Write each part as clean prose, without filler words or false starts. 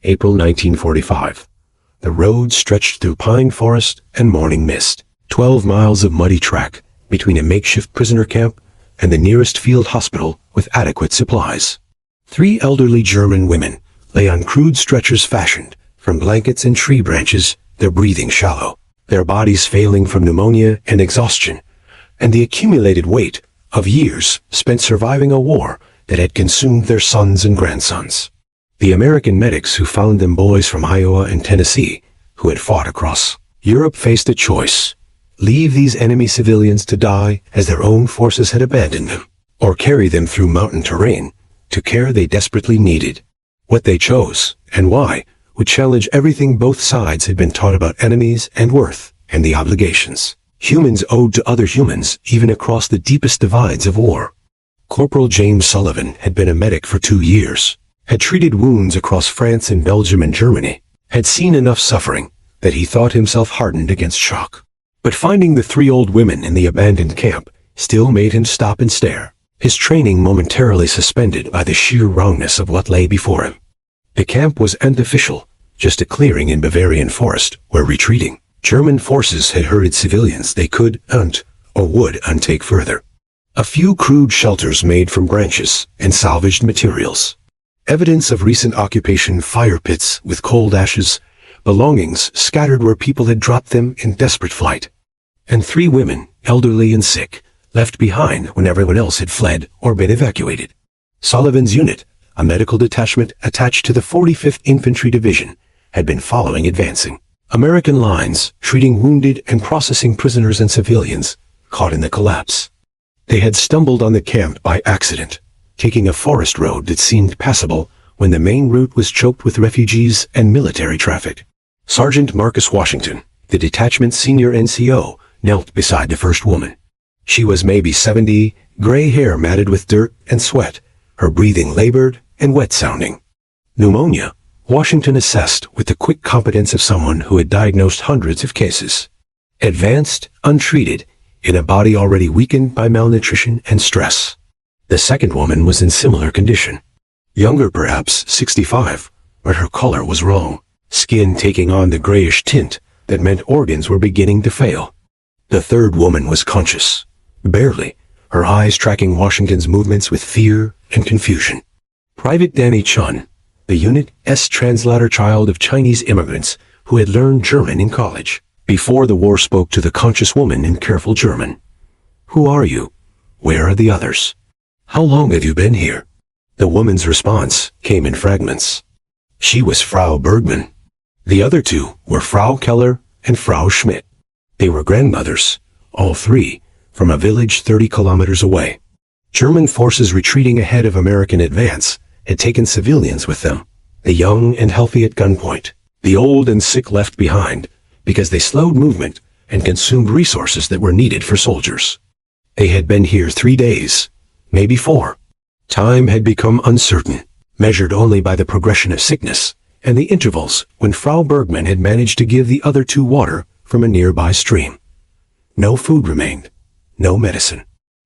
April 1945. The road stretched through pine forest and morning mist. 12 miles of muddy track between a makeshift prisoner camp and the nearest field hospital with adequate supplies. 3 elderly German women lay on crude stretchers fashioned from blankets and tree branches, their breathing shallow, their bodies failing from pneumonia and exhaustion, and the accumulated weight of years spent surviving a war that had consumed their sons and grandsons. The American medics who found them, boys from Iowa and Tennessee, who had fought across Europe, faced a choice: leave these enemy civilians to die as their own forces had abandoned them, or carry them through mountain terrain to care they desperately needed. What they chose, and why, would challenge everything both sides had been taught about enemies and worth and the obligations humans owed to other humans, even across the deepest divides of war. Corporal James Sullivan had been a medic for 2 years, had treated wounds across France and Belgium and Germany, had seen enough suffering that he thought himself hardened against shock. But finding the 3 old women in the abandoned camp still made him stop and stare, his training momentarily suspended by the sheer wrongness of what lay before him. The camp was unofficial, just a clearing in Bavarian forest where retreating German forces had herded civilians they could or would untake further. A few crude shelters made from branches and salvaged materials. Evidence of recent occupation: fire pits with cold ashes, belongings scattered where people had dropped them in desperate flight. And 3 women, elderly and sick, left behind when everyone else had fled or been evacuated. Sullivan's unit, a medical detachment attached to the 45th Infantry Division, had been following advancing American lines, treating wounded and processing prisoners and civilians caught in the collapse. They had stumbled on the camp by accident, taking a forest road that seemed passable when the main route was choked with refugees and military traffic. Sergeant Marcus Washington, the detachment's senior NCO, knelt beside the first woman. She was maybe 70, gray hair matted with dirt and sweat, her breathing labored and wet-sounding. Pneumonia, Washington assessed with the quick competence of someone who had diagnosed hundreds of cases. Advanced, untreated, in a body already weakened by malnutrition and stress. The second woman was in similar condition. Younger perhaps, 65, but her color was wrong, skin taking on the grayish tint that meant organs were beginning to fail. The third woman was conscious, barely, her eyes tracking Washington's movements with fear and confusion. Private Danny Chun, the unit's translator, child of Chinese immigrants who had learned German in college. Before the war, spoke to the conscious woman in careful German. "Who are you? Where are the others? How long have you been here?" The woman's response came in fragments. She was Frau Bergmann. The other 2 were Frau Keller and Frau Schmidt. They were grandmothers, all 3, from a village 30 kilometers away. German forces retreating ahead of American advance had taken civilians with them, the young and healthy at gunpoint, the old and sick left behind, because they slowed movement and consumed resources that were needed for soldiers. They had been here 3 days, maybe 4. Time had become uncertain, measured only by the progression of sickness and the intervals when Frau Bergmann had managed to give the other 2 water from a nearby stream. No food remained, no medicine,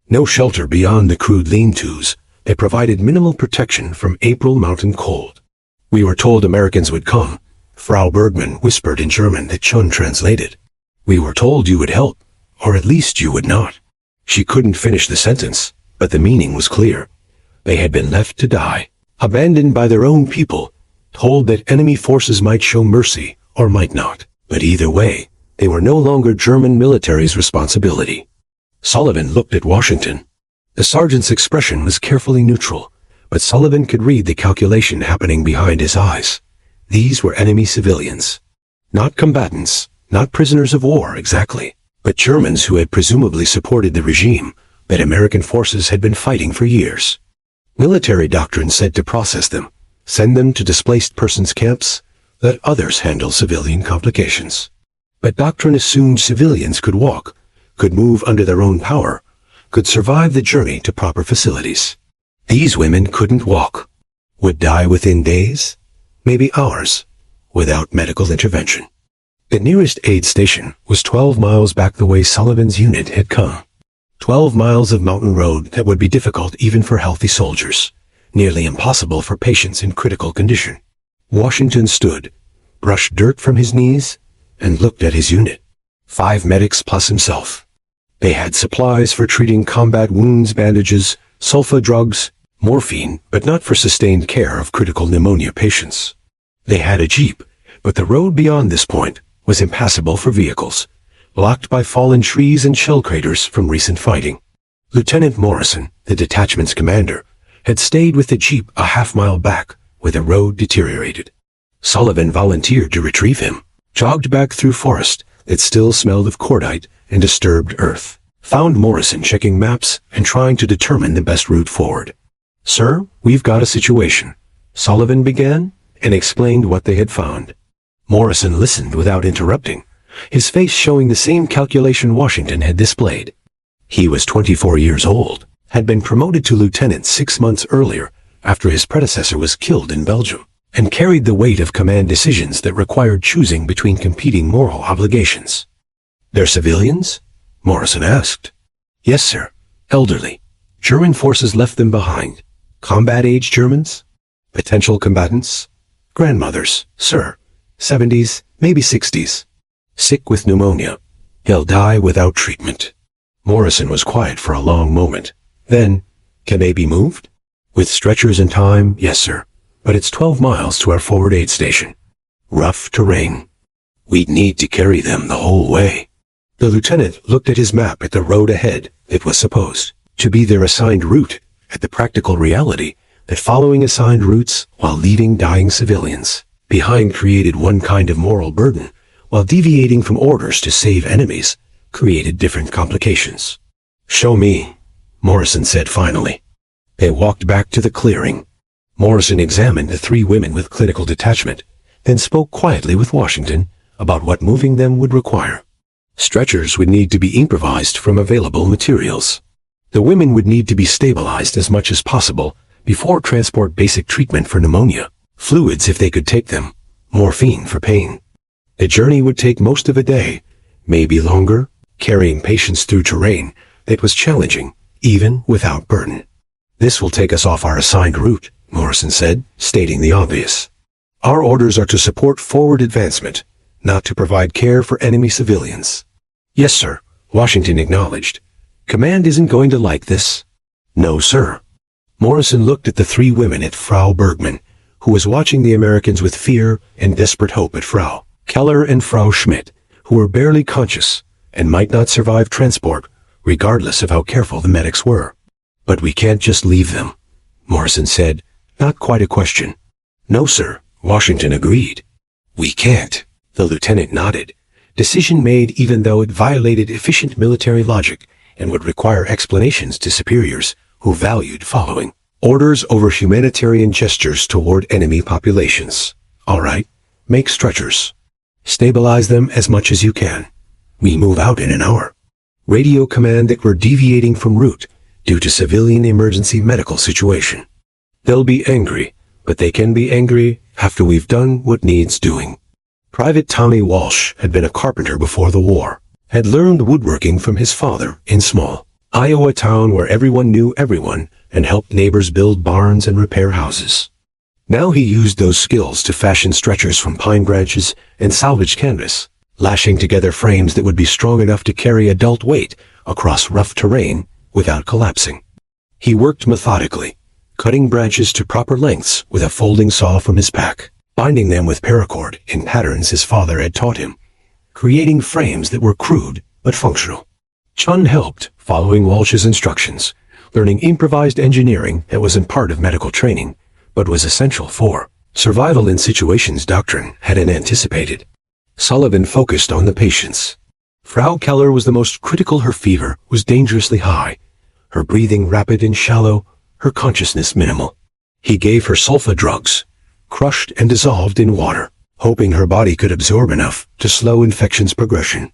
no shelter beyond the crude lean-tos that provided minimal protection from April mountain cold. "We were told Americans would come," Frau Bergmann whispered in German that Chun translated. "We were told you would help, or at least you would not." She couldn't finish the sentence, but the meaning was clear. They had been left to die, abandoned by their own people, told that enemy forces might show mercy or might not. But either way, they were no longer German military's responsibility. Sullivan looked at Washington. The sergeant's expression was carefully neutral, but Sullivan could read the calculation happening behind his eyes. These were enemy civilians. Not combatants, not prisoners of war exactly, but Germans who had presumably supported the regime that American forces had been fighting for years. Military doctrine said to process them, send them to displaced persons camps, let others handle civilian complications. But doctrine assumed civilians could walk, could move under their own power, could survive the journey to proper facilities. These women couldn't walk, would die within days, maybe hours, without medical intervention. The nearest aid station was 12 miles back the way Sullivan's unit had come. 12 miles of mountain road that would be difficult even for healthy soldiers, nearly impossible for patients in critical condition. Washington stood, brushed dirt from his knees, and looked at his unit. 5 medics plus himself. They had supplies for treating combat wounds, bandages, sulfa drugs, morphine, but not for sustained care of critical pneumonia patients. They had a jeep, but the road beyond this point was impassable for vehicles, blocked by fallen trees and shell craters from recent fighting. Lieutenant Morrison, the detachment's commander, had stayed with the jeep a half-mile back where the road deteriorated. Sullivan volunteered to retrieve him, jogged back through forest that still smelled of cordite and disturbed earth, found Morrison checking maps and trying to determine the best route forward. "Sir, we've got a situation," Sullivan began, and explained what they had found. Morrison listened without interrupting, his face showing the same calculation Washington had displayed. He was 24 years old, had been promoted to lieutenant 6 months earlier after his predecessor was killed in Belgium, and carried the weight of command decisions that required choosing between competing moral obligations. "They're civilians?" Morrison asked. "Yes, sir. Elderly. German forces left them behind. Combat-age Germans? Potential combatants? Grandmothers, sir. 70s, maybe 60s. Sick with pneumonia. He'll die without treatment." Morrison was quiet for a long moment. Then, "Can they be moved?" "With stretchers and time, yes, sir. But it's 12 miles to our forward aid station. Rough terrain. We'd need to carry them the whole way." The lieutenant looked at his map at the road ahead that was supposed to be their assigned route, at the practical reality that following assigned routes while leaving dying civilians behind created one kind of moral burden, while deviating from orders to save enemies created different complications. "Show me," Morrison said finally. They walked back to the clearing. Morrison examined the 3 women with clinical detachment, then spoke quietly with Washington about what moving them would require. Stretchers would need to be improvised from available materials. The women would need to be stabilized as much as possible before transport basic treatment for pneumonia, fluids if they could take them, morphine for pain. The journey would take most of a day, maybe longer, carrying patients through terrain that was challenging, even without burden. "This will take us off our assigned route," Morrison said, stating the obvious. "Our orders are to support forward advancement, not to provide care for enemy civilians." "Yes, sir," Washington acknowledged. "Command isn't going to like this." "No, sir." Morrison looked at the 3 women at Frau Bergman, who was watching the Americans with fear and desperate hope at Frau Keller and Frau Schmidt, who were barely conscious and might not survive transport, regardless of how careful the medics were. "But we can't just leave them," Morrison said, not quite a question. "No, sir," Washington agreed. "We can't." The lieutenant nodded. Decision made even though it violated efficient military logic and would require explanations to superiors who valued following orders over humanitarian gestures toward enemy populations. "All right, make stretchers. Stabilize them as much as you can. We move out in an hour. Radio command that we're deviating from route due to civilian emergency medical situation. They'll be angry, but they can be angry after we've done what needs doing." Private Tommy Walsh had been a carpenter before the war, had learned woodworking from his father in small Iowa town where everyone knew everyone and helped neighbors build barns and repair houses. Now he used those skills to fashion stretchers from pine branches and salvage canvas, lashing together frames that would be strong enough to carry adult weight across rough terrain without collapsing. He worked methodically, cutting branches to proper lengths with a folding saw from his pack, binding them with paracord in patterns his father had taught him, creating frames that were crude but functional. Chun helped, following Walsh's instructions, learning improvised engineering that wasn't part of medical training, but was essential for survival in situations doctrine hadn't anticipated. Sullivan focused on the patients. Frau Keller was the most critical. Her fever was dangerously high, her breathing rapid and shallow, her consciousness minimal. He gave her sulfa drugs, crushed and dissolved in water, hoping her body could absorb enough to slow infection's progression.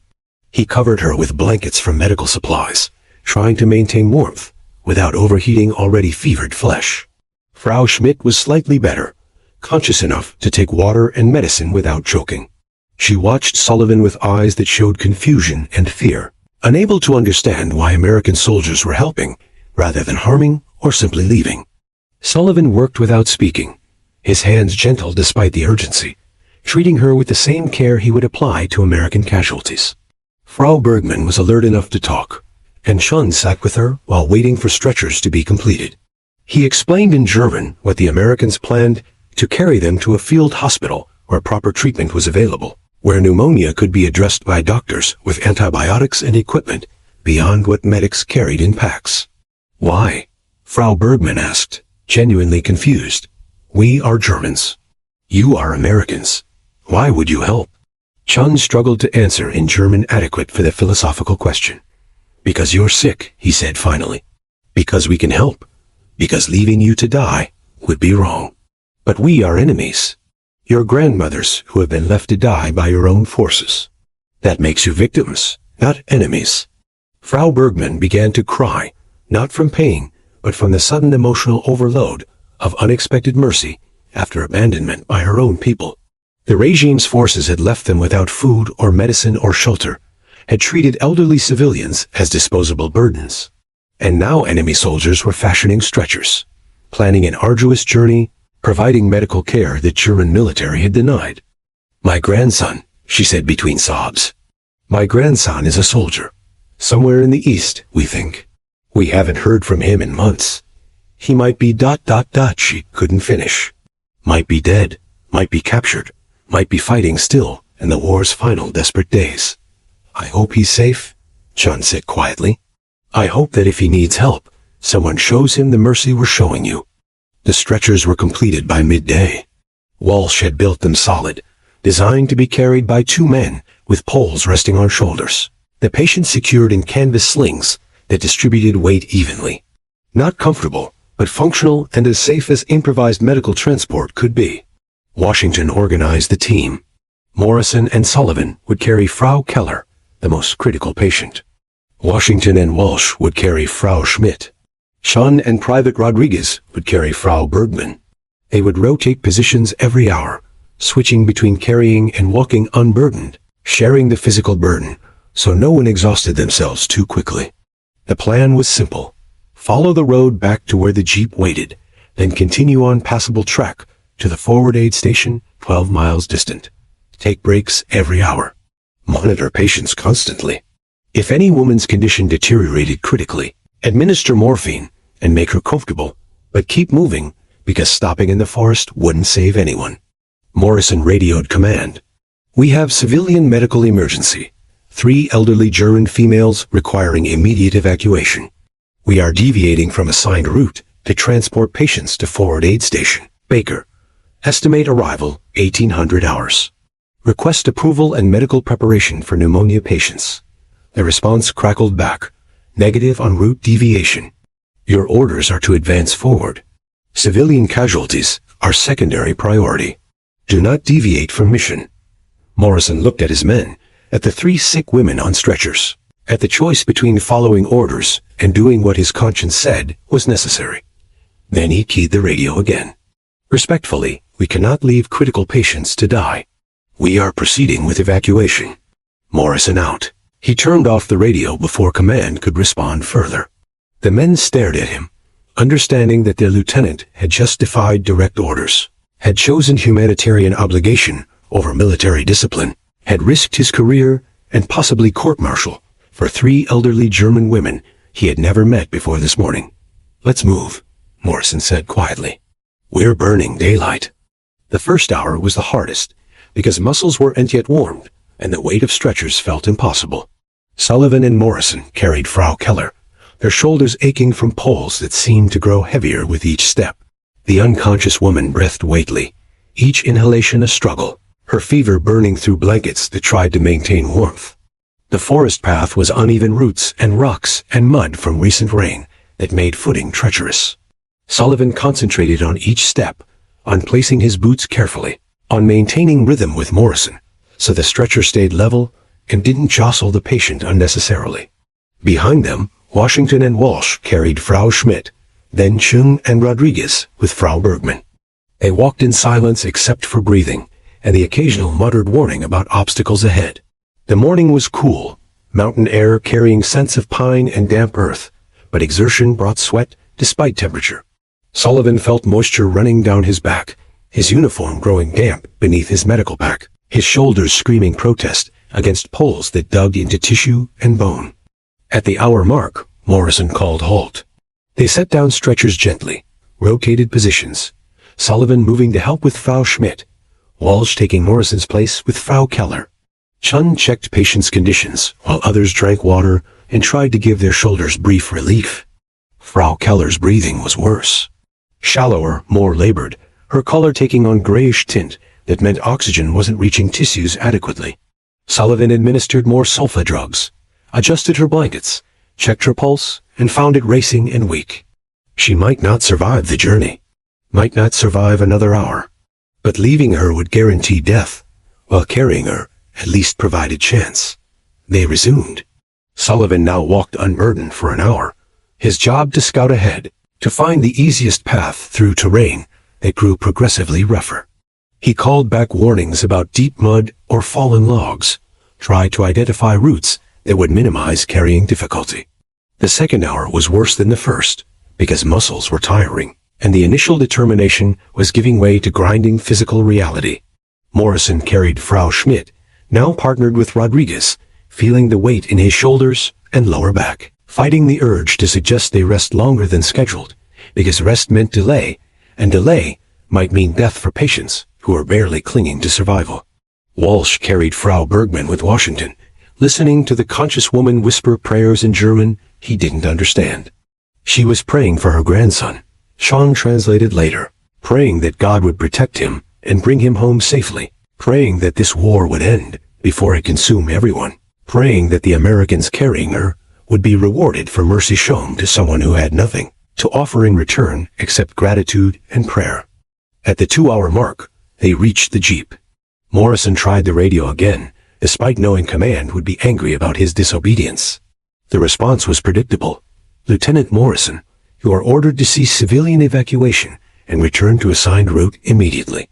He covered her with blankets from medical supplies, trying to maintain warmth without overheating already fevered flesh. Frau Schmidt was slightly better, conscious enough to take water and medicine without choking. She watched Sullivan with eyes that showed confusion and fear, unable to understand why American soldiers were helping rather than harming or simply leaving. Sullivan worked without speaking, his hands gentle despite the urgency, treating her with the same care he would apply to American casualties. Frau Bergman was alert enough to talk, and Shun sat with her while waiting for stretchers to be completed. He explained in German what the Americans planned to carry them to a field hospital where proper treatment was available, where pneumonia could be addressed by doctors with antibiotics and equipment beyond what medics carried in packs. Why? Frau Bergman asked, genuinely confused. We are Germans. You are Americans. Why would you help? Chun struggled to answer in German adequate for the philosophical question. Because you're sick, he said finally. Because we can help. Because leaving you to die would be wrong. But we are enemies. Your grandmothers who have been left to die by your own forces. That makes you victims, not enemies. Frau Bergman began to cry, not from pain, but from the sudden emotional overload of unexpected mercy after abandonment by her own people. The regime's forces had left them without food or medicine or shelter, had treated elderly civilians as disposable burdens. And now enemy soldiers were fashioning stretchers, planning an arduous journey, providing medical care that German military had denied. My grandson, she said between sobs. My grandson is a soldier. Somewhere in the east, we think. We haven't heard from him in months. He might be ... She couldn't finish. Might be dead, might be captured, might be fighting still in the war's final desperate days. I hope he's safe, Chun said quietly. I hope that if he needs help, someone shows him the mercy we're showing you. The stretchers were completed by midday. Walsh had built them solid, designed to be carried by 2 men with poles resting on shoulders. The patient secured in canvas slings that distributed weight evenly. Not comfortable, but functional and as safe as improvised medical transport could be. Washington organized the team. Morrison and Sullivan would carry Frau Keller, the most critical patient. Washington and Walsh would carry Frau Schmidt. Shun and Private Rodriguez would carry Frau Bergman. They would rotate positions every hour, switching between carrying and walking unburdened, sharing the physical burden, so no one exhausted themselves too quickly. The plan was simple. Follow the road back to where the jeep waited, then continue on passable track to the forward aid station 12 miles distant. Take breaks every hour. Monitor patients constantly. If any woman's condition deteriorated critically, administer morphine and make her comfortable, but keep moving because stopping in the forest wouldn't save anyone. Morrison radioed command. We have civilian medical emergency. 3 elderly German females requiring immediate evacuation. We are deviating from assigned route to transport patients to forward aid station. Baker. Estimate arrival 1800 hours. Request approval and medical preparation for pneumonia patients. The response crackled back. Negative en route deviation. Your orders are to advance forward. Civilian casualties are secondary priority. Do not deviate from mission. Morrison looked at his men, at the 3 sick women on stretchers, at the choice between following orders and doing what his conscience said was necessary. Then he keyed the radio again. Respectfully, we cannot leave critical patients to die. We are proceeding with evacuation. Morrison out. He turned off the radio before command could respond further. The men stared at him, understanding that their lieutenant had just defied direct orders, had chosen humanitarian obligation over military discipline, had risked his career and possibly court-martial for 3 elderly German women he had never met before this morning. Let's move, Morrison said quietly. We're burning daylight. The first hour was the hardest because muscles weren't yet warmed and the weight of stretchers felt impossible. Sullivan and Morrison carried Frau Keller, their shoulders aching from poles that seemed to grow heavier with each step. The unconscious woman breathed weightily, each inhalation a struggle, her fever burning through blankets that tried to maintain warmth. The forest path was uneven roots and rocks and mud from recent rain that made footing treacherous. Sullivan concentrated on each step, on placing his boots carefully, on maintaining rhythm with Morrison, so the stretcher stayed level and didn't jostle the patient unnecessarily. Behind them, Washington and Walsh carried Frau Schmidt, then Chung and Rodriguez with Frau Bergman. They walked in silence except for breathing, and the occasional muttered warning about obstacles ahead. The morning was cool, mountain air carrying scents of pine and damp earth, but exertion brought sweat despite temperature. Sullivan felt moisture running down his back, his uniform growing damp beneath his medical pack, his shoulders screaming protest against poles that dug into tissue and bone. At the hour mark, Morrison called halt. They set down stretchers gently, rotated positions, Sullivan moving to help with Frau Schmidt, Walsh taking Morrison's place with Frau Keller. Chun checked patients' conditions, while others drank water and tried to give their shoulders brief relief. Frau Keller's breathing was worse. Shallower, more labored, her color taking on grayish tint that meant oxygen wasn't reaching tissues adequately. Sullivan administered more sulfa drugs, adjusted her blankets, checked her pulse, and found it racing and weak. She might not survive the journey, might not survive another hour, but leaving her would guarantee death, while carrying her at least provided chance. They resumed. Sullivan now walked unburdened for an hour, his job to scout ahead, to find the easiest path through terrain that grew progressively rougher. He called back warnings about deep mud or fallen logs, tried to identify routes that would minimize carrying difficulty. The second hour was worse than the first, because muscles were tiring, and the initial determination was giving way to grinding physical reality. Morrison carried Frau Schmidt, now partnered with Rodriguez, feeling the weight in his shoulders and lower back, fighting the urge to suggest they rest longer than scheduled, because rest meant delay, and delay might mean death for patients who were barely clinging to survival. Walsh carried Frau Bergman with Washington, listening to the conscious woman whisper prayers in German he didn't understand. She was praying for her grandson, Sean translated later, praying that God would protect him and bring him home safely, praying that this war would end before it consumed everyone, praying that the Americans carrying her would be rewarded for mercy shown to someone who had nothing to offer in return except gratitude and prayer. At the 2-hour mark, they reached the jeep. Morrison tried the radio again, despite knowing command would be angry about his disobedience. The response was predictable. Lieutenant Morrison, you are ordered to cease civilian evacuation and return to assigned route immediately.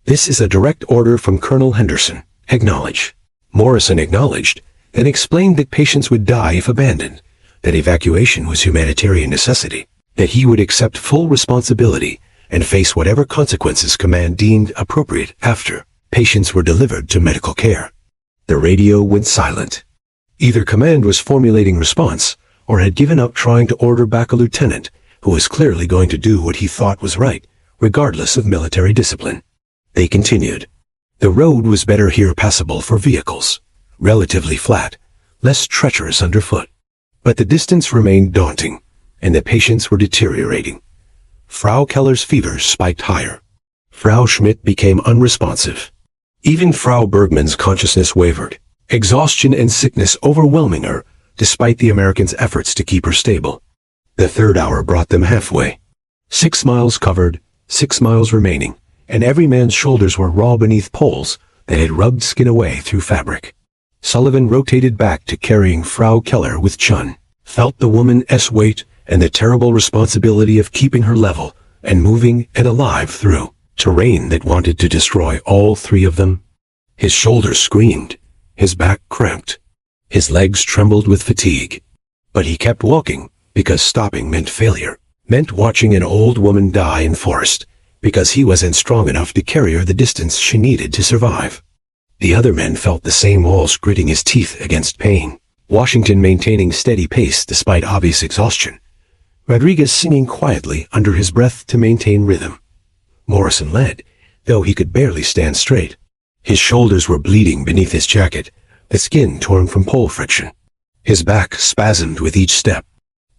This is a direct order from Colonel Henderson. Acknowledge. Morrison acknowledged, then explained that patients would die if abandoned, that evacuation was humanitarian necessity, that he would accept full responsibility and face whatever consequences command deemed appropriate after patients were delivered to medical care. The radio went silent. Either command was formulating response or had given up trying to order back a lieutenant who was clearly going to do what he thought was right, regardless of military discipline. They continued. The road was better here passable for vehicles, relatively flat, less treacherous underfoot. But the distance remained daunting, and the patients were deteriorating. Frau Keller's fever spiked higher. Frau Schmidt became unresponsive. Even Frau Bergman's consciousness wavered, exhaustion and sickness overwhelming her, despite the Americans' efforts to keep her stable. The third hour brought them halfway. 6 miles covered, 6 miles remaining, and every man's shoulders were raw beneath poles that had rubbed skin away through fabric. Sullivan rotated back to carrying Frau Keller with Chun, felt the woman's weight and the terrible responsibility of keeping her level and moving and alive through terrain that wanted to destroy all three of them. His shoulders screamed, his back cramped, his legs trembled with fatigue. But he kept walking, because stopping meant failure, meant watching an old woman die in forest, because he wasn't strong enough to carry her the distance she needed to survive. The other men felt the same. Walsh gritting his teeth against pain, Washington maintaining steady pace despite obvious exhaustion, Rodriguez singing quietly under his breath to maintain rhythm. Morrison led, though he could barely stand straight. His shoulders were bleeding beneath his jacket, the skin torn from pole friction. His back spasmed with each step.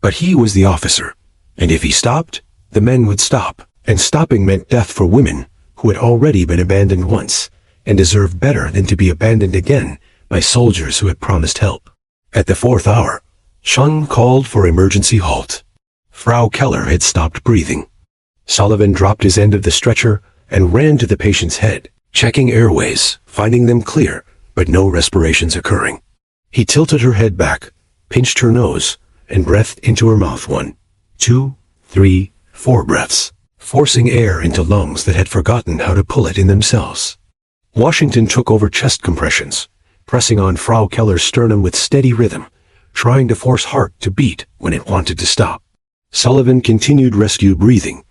But he was the officer, and if he stopped, the men would stop, and stopping meant death for women who had already been abandoned once, and deserved better than to be abandoned again by soldiers who had promised help. At the 4th hour, Chun called for emergency halt. Frau Keller had stopped breathing. Sullivan dropped his end of the stretcher and ran to the patient's head, checking airways, finding them clear, but no respirations occurring. He tilted her head back, pinched her nose, and breathed into her mouth 1, 2, 3, 4 breaths, forcing air into lungs that had forgotten how to pull it in themselves. Washington took over chest compressions, pressing on Frau Keller's sternum with steady rhythm, trying to force heart to beat when it wanted to stop. Sullivan continued rescue breathing.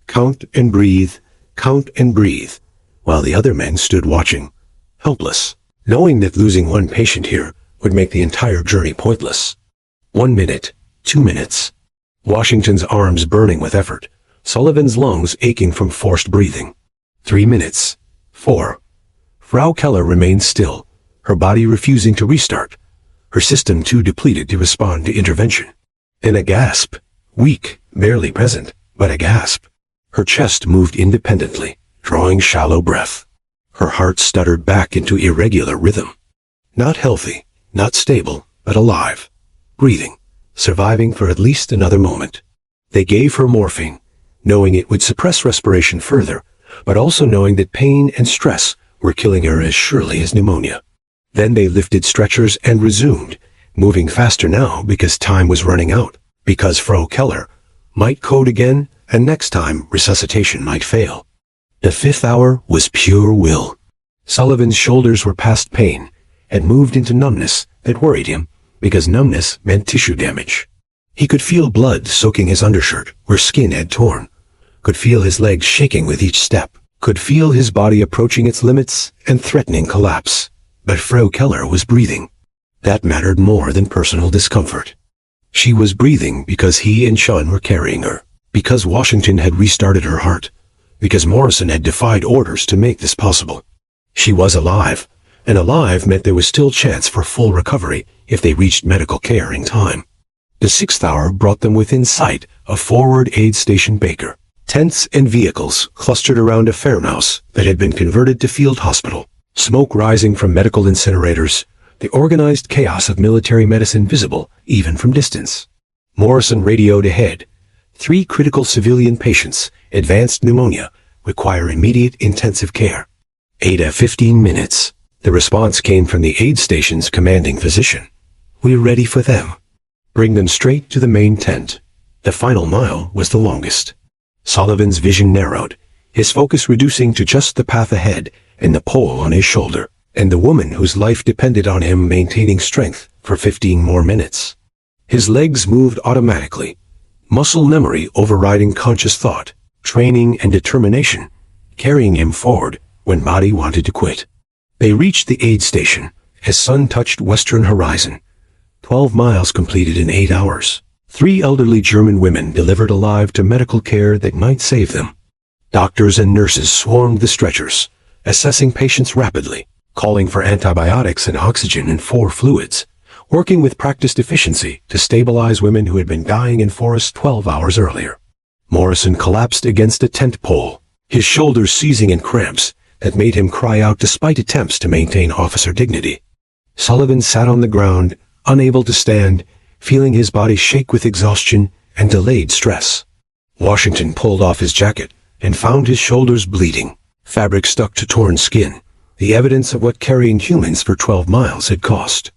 Count and breathe, count and breathe, while the other men stood watching, helpless, knowing that losing one patient here would make the entire journey pointless. 1 minute, 2 minutes. Washington's arms burning with effort, Sullivan's lungs aching from forced breathing. 3 minutes. 4. Frau Keller remained still, her body refusing to restart, her system too depleted to respond to intervention. In a gasp, weak, barely present, but a gasp. Her chest moved independently, drawing shallow breath. Her heart stuttered back into irregular rhythm. Not healthy, not stable, but alive. Breathing, surviving for at least another moment. They gave her morphine, knowing it would suppress respiration further, but also knowing that pain and stress were killing her as surely as pneumonia. Then they lifted stretchers and resumed, moving faster now because time was running out, because Frau Keller might code again, and next time resuscitation might fail. The 5th hour was pure will. Sullivan's shoulders were past pain, and moved into numbness that worried him, because numbness meant tissue damage. He could feel blood soaking his undershirt where skin had torn, could feel his legs shaking with each step, could feel his body approaching its limits and threatening collapse. But Frau Keller was breathing. That mattered more than personal discomfort. She was breathing because he and Sean were carrying her, because Washington had restarted her heart, because Morrison had defied orders to make this possible. She was alive, and alive meant there was still chance for full recovery if they reached medical care in time. The 6th hour brought them within sight of Forward Aid Station Baker. Tents and vehicles clustered around a farmhouse that had been converted to field hospital. Smoke rising from medical incinerators, the organized chaos of military medicine visible even from distance. Morrison radioed ahead. 3 critical civilian patients, advanced pneumonia, require immediate intensive care. 15 minutes. The response came from the aid station's commanding physician. We're ready for them. Bring them straight to the main tent. The final mile was the longest. Sullivan's vision narrowed, his focus reducing to just the path ahead and the pole on his shoulder, and the woman whose life depended on him maintaining strength for 15 more minutes. His legs moved automatically, muscle memory overriding conscious thought, training and determination, carrying him forward when body wanted to quit. They reached the aid station as sun touched western horizon. 12 miles completed in 8 hours. 3 elderly German women delivered alive to medical care that might save them. Doctors and nurses swarmed the stretchers, assessing patients rapidly, calling for antibiotics and oxygen and 4 fluids, working with practiced efficiency to stabilize women who had been dying in forest 12 hours earlier. Morrison collapsed against a tent pole, his shoulders seizing in cramps that made him cry out despite attempts to maintain officer dignity. Sullivan sat on the ground, unable to stand, feeling his body shake with exhaustion and delayed stress. Washington pulled off his jacket and found his shoulders bleeding, fabric stuck to torn skin, the evidence of what carrying humans for 12 miles had cost.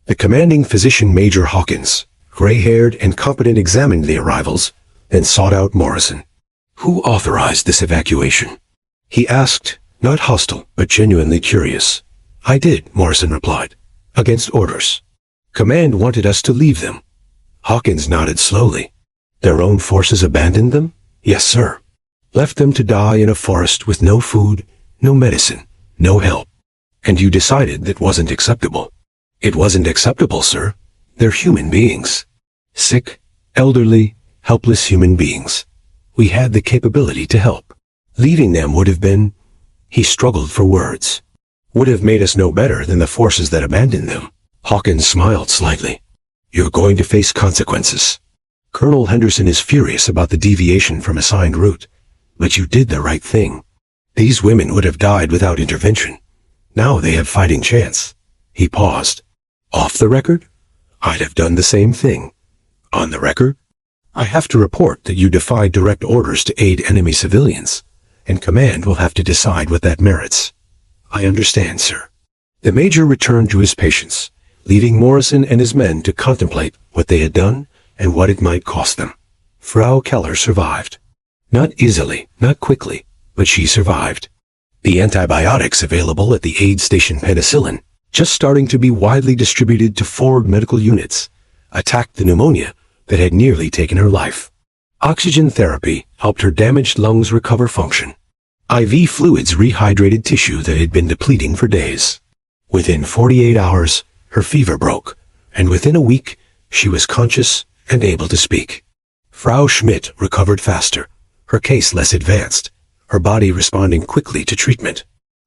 The commanding physician, Major Hawkins, gray-haired and competent, examined the arrivals, then sought out Morrison. Who authorized this evacuation? He asked, not hostile, but genuinely curious. I did, Morrison replied, against orders. Command wanted us to leave them. Hawkins nodded slowly. Their own forces abandoned them? Yes, sir. Left them to die in a forest with no food, no medicine, no help. And you decided that wasn't acceptable. It wasn't acceptable, sir. They're human beings. Sick, elderly, helpless human beings. We had the capability to help. Leaving them would have been... He struggled for words. Would have made us no better than the forces that abandoned them. Hawkins smiled slightly. You're going to face consequences. Colonel Henderson is furious about the deviation from assigned route. But you did the right thing. These women would have died without intervention. Now they have fighting chance. He paused. Off the record? I'd have done the same thing. On the record? I have to report that you defied direct orders to aid enemy civilians, and command will have to decide what that merits. I understand, sir. The major returned to his patients, leaving Morrison and his men to contemplate what they had done and what it might cost them. Frau Keller survived. Not easily, not quickly, but she survived. The antibiotics available at the aid station, penicillin, just starting to be widely distributed to forward medical units, attacked the pneumonia that had nearly taken her life. Oxygen therapy helped her damaged lungs recover function. IV fluids rehydrated tissue that had been depleting for days. Within 48 hours, her fever broke, and within a week, she was conscious and able to speak. Frau Schmidt recovered faster, her case less advanced, her body responding quickly to treatment.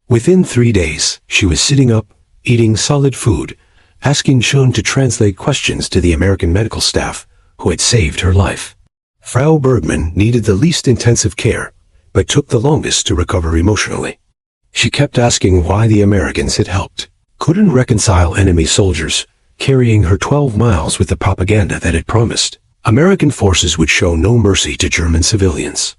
Within 3 days, she was sitting up, eating solid food, asking Chun to translate questions to the American medical staff who had saved her life. Frau Bergman needed the least intensive care, but took the longest to recover emotionally. She kept asking why the Americans had helped, couldn't reconcile enemy soldiers, carrying her 12 miles with the propaganda that had promised American forces would show no mercy to German civilians.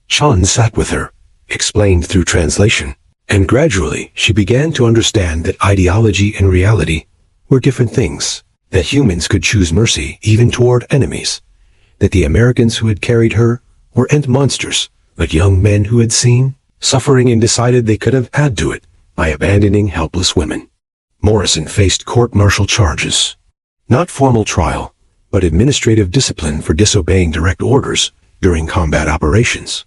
Chun sat with her, explained through translation, and gradually she began to understand that ideology and reality were different things, that humans could choose mercy even toward enemies, that the Americans who had carried her were end monsters, but young men who had seen suffering and decided they could have had to it by abandoning helpless women. Morrison faced court-martial charges. Not formal trial, but administrative discipline for disobeying direct orders during combat operations.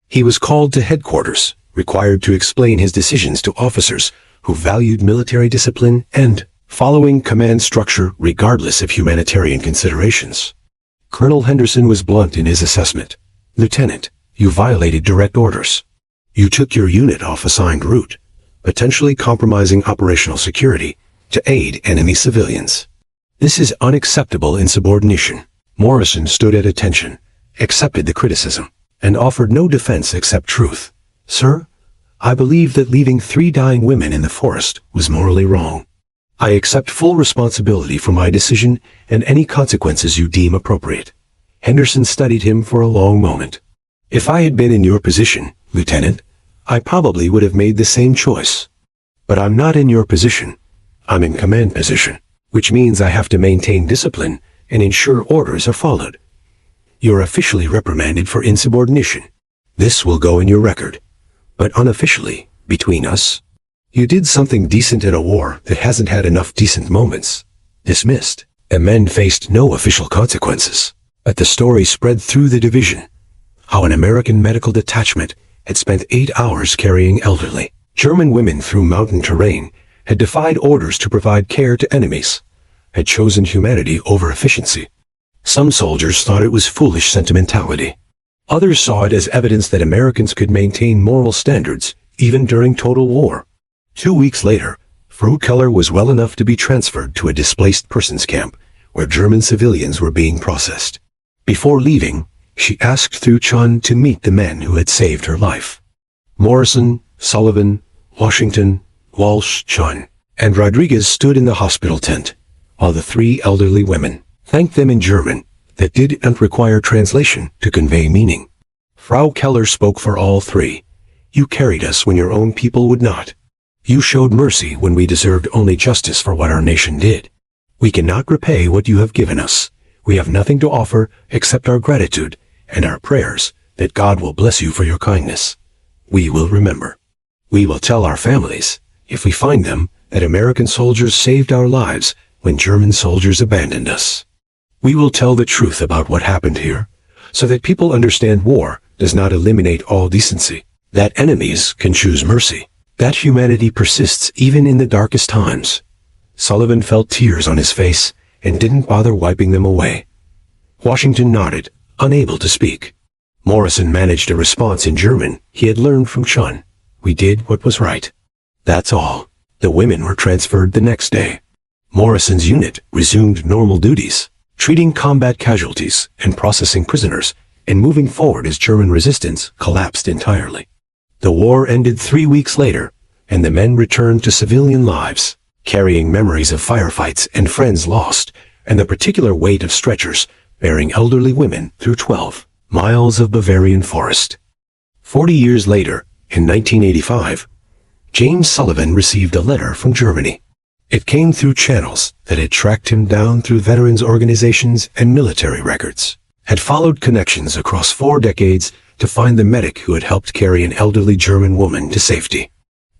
He was called to headquarters, required to explain his decisions to officers who valued military discipline and following command structure regardless of humanitarian considerations. Colonel Henderson was blunt in his assessment. "Lieutenant, you violated direct orders. You took your unit off assigned route, potentially compromising operational security to aid enemy civilians. This is unacceptable insubordination." Morrison stood at attention, accepted the criticism, and offered no defense except truth. "Sir, I believe that leaving 3 dying women in the forest was morally wrong. I accept full responsibility for my decision and any consequences you deem appropriate." Henderson studied him for a long moment. "If I had been in your position, Lieutenant, I probably would have made the same choice. But I'm not in your position. I'm in command position, which means I have to maintain discipline and ensure orders are followed. You're officially reprimanded for insubordination. This will go in your record. But unofficially, between us, you did something decent in a war that hasn't had enough decent moments. Dismissed." And men faced no official consequences. But the story spread through the division. How an American medical detachment had spent 8 hours carrying elderly German women through mountain terrain, had defied orders to provide care to enemies, had chosen humanity over efficiency. Some soldiers thought it was foolish sentimentality. Others saw it as evidence that Americans could maintain moral standards even during total war. 2 weeks later, Frau Keller was well enough to be transferred to a displaced persons camp where German civilians were being processed. Before leaving, she asked through Chun to meet the men who had saved her life. Morrison, Sullivan, Washington, Walsh, Chun, and Rodriguez stood in the hospital tent, while the 3 elderly women thanked them in German that didn't require translation to convey meaning. Frau Keller spoke for all 3. "You carried us when your own people would not. You showed mercy when we deserved only justice for what our nation did. We cannot repay what you have given us. We have nothing to offer except our gratitude and our prayers that God will bless you for your kindness. We will remember. We will tell our families, if we find them, that American soldiers saved our lives when German soldiers abandoned us. We will tell the truth about what happened here, so that people understand war does not eliminate all decency, that enemies can choose mercy, that humanity persists even in the darkest times." Sullivan felt tears on his face and didn't bother wiping them away. Washington nodded, unable to speak. Morrison managed a response in German he had learned from Chun. "We did what was right. That's all." The women were transferred the next day. Morrison's unit resumed normal duties, treating combat casualties and processing prisoners, and moving forward as German resistance collapsed entirely. The war ended 3 weeks later, and the men returned to civilian lives, carrying memories of firefights and friends lost, and the particular weight of stretchers bearing elderly women through 12 miles of Bavarian forest. 40 years later, in 1985, James Sullivan received a letter from Germany. It came through channels that had tracked him down through veterans organizations and military records, had followed connections across 4 decades to find the medic who had helped carry an elderly German woman to safety.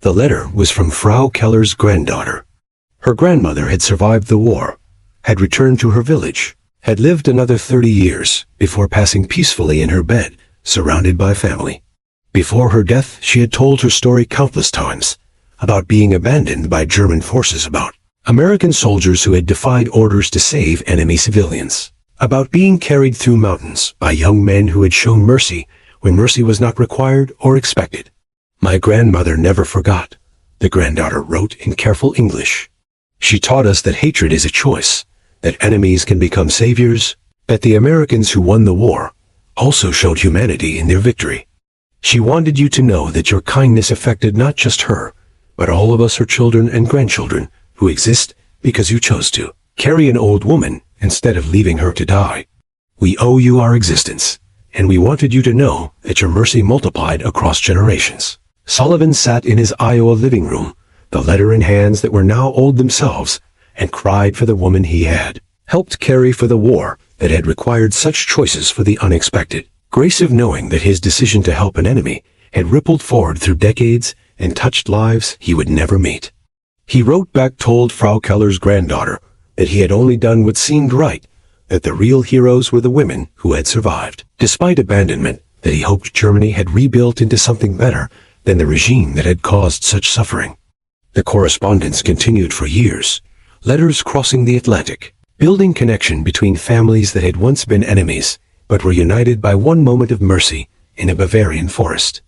The letter was from Frau Keller's granddaughter. Her grandmother had survived the war, had returned to her village, had lived another 30 years before passing peacefully in her bed, surrounded by family. Before her death, she had told her story countless times, about being abandoned by German forces, about American soldiers who had defied orders to save enemy civilians, about being carried through mountains by young men who had shown mercy when mercy was not required or expected. "My grandmother never forgot," the granddaughter wrote in careful English. "She taught us that hatred is a choice, that enemies can become saviors, that the Americans who won the war also showed humanity in their victory. She wanted you to know that your kindness affected not just her, but all of us, her children and grandchildren, who exist because you chose to carry an old woman instead of leaving her to die. We owe you our existence, and we wanted you to know that your mercy multiplied across generations." Sullivan sat in his Iowa living room, the letter in hands that were now old themselves, and cried for the woman he had helped carry for the war that had required such choices for the unexpected grace of knowing that his decision to help an enemy had rippled forward through decades and touched lives he would never meet. He wrote back, told Frau Keller's granddaughter that he had only done what seemed right, that the real heroes were the women who had survived, despite abandonment, that he hoped Germany had rebuilt into something better than the regime that had caused such suffering. The correspondence continued for years, letters crossing the Atlantic, building connection between families that had once been enemies, but were united by one moment of mercy in a Bavarian forest.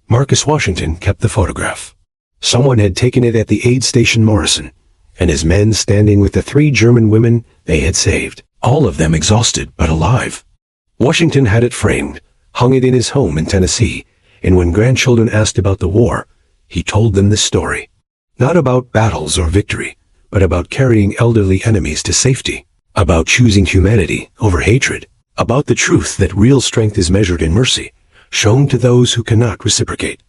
Marcus Washington kept the photograph. Someone had taken it at the aid station Morrison, and his men standing with the 3 German women they had saved, all of them exhausted but alive. Washington had it framed, hung it in his home in Tennessee, and when grandchildren asked about the war, he told them this story. Not about battles or victory, but about carrying elderly enemies to safety, about choosing humanity over hatred, about the truth that real strength is measured in mercy, shown to those who cannot reciprocate.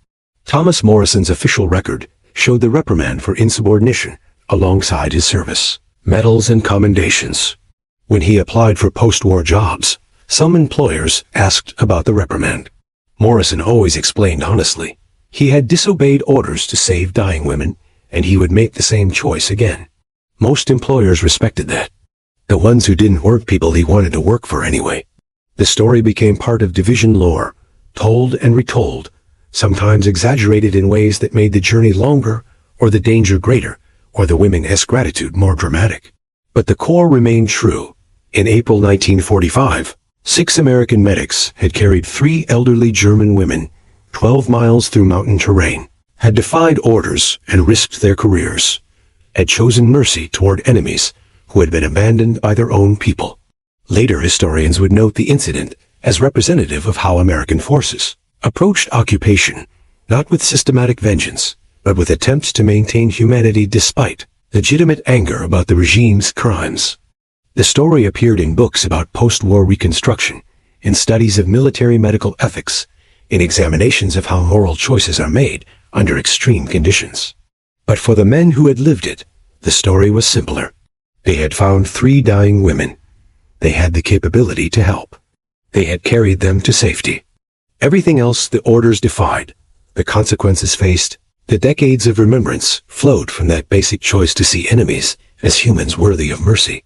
Thomas Morrison's official record showed the reprimand for insubordination alongside his service, medals and commendations. When he applied for post-war jobs, some employers asked about the reprimand. Morrison always explained honestly. He had disobeyed orders to save dying women, and he would make the same choice again. Most employers respected that. The ones who didn't work people he wanted to work for anyway. The story became part of division lore, told and retold, sometimes exaggerated in ways that made the journey longer, or the danger greater, or the women's gratitude more dramatic. But the core remained true. In April 1945, 6 American medics had carried 3 elderly German women 12 miles through mountain terrain, had defied orders and risked their careers, had chosen mercy toward enemies who had been abandoned by their own people. Later historians would note the incident as representative of how American forces approached occupation, not with systematic vengeance, but with attempts to maintain humanity despite legitimate anger about the regime's crimes. The story appeared in books about post-war reconstruction, in studies of military medical ethics, in examinations of how moral choices are made under extreme conditions. But for the men who had lived it, the story was simpler. They had found 3 dying women. They had the capability to help. They had carried them to safety. Everything else the orders defied, the consequences faced, the decades of remembrance flowed from that basic choice to see enemies as humans worthy of mercy.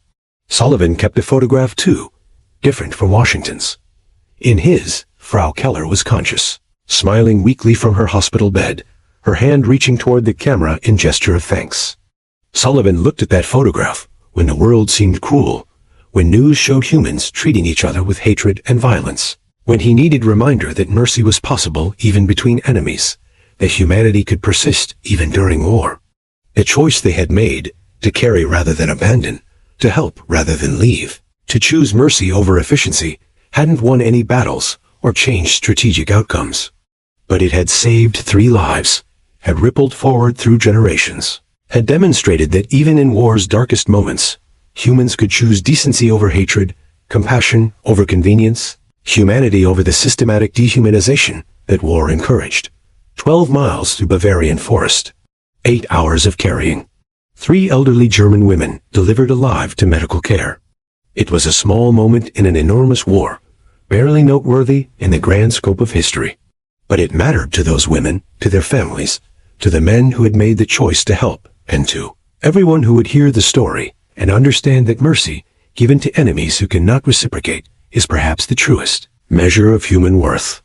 Sullivan kept a photograph too, different from Washington's. In his, Frau Keller was conscious, smiling weakly from her hospital bed, her hand reaching toward the camera in gesture of thanks. Sullivan looked at that photograph when the world seemed cruel, when news showed humans treating each other with hatred and violence, when he needed reminder that mercy was possible even between enemies, that humanity could persist even during war. The choice they had made, to carry rather than abandon, to help rather than leave, to choose mercy over efficiency, hadn't won any battles or changed strategic outcomes. But it had saved 3 lives, had rippled forward through generations, had demonstrated that even in war's darkest moments, humans could choose decency over hatred, compassion over convenience, humanity over the systematic dehumanization that war encouraged. 12 miles through Bavarian forest, 8 hours of carrying, 3 elderly German women delivered alive to medical care. It was a small moment in an enormous war, barely noteworthy in the grand scope of history. But it mattered to those women, to their families, to the men who had made the choice to help, and to everyone who would hear the story and understand that mercy, given to enemies who cannot reciprocate, is perhaps the truest measure of human worth.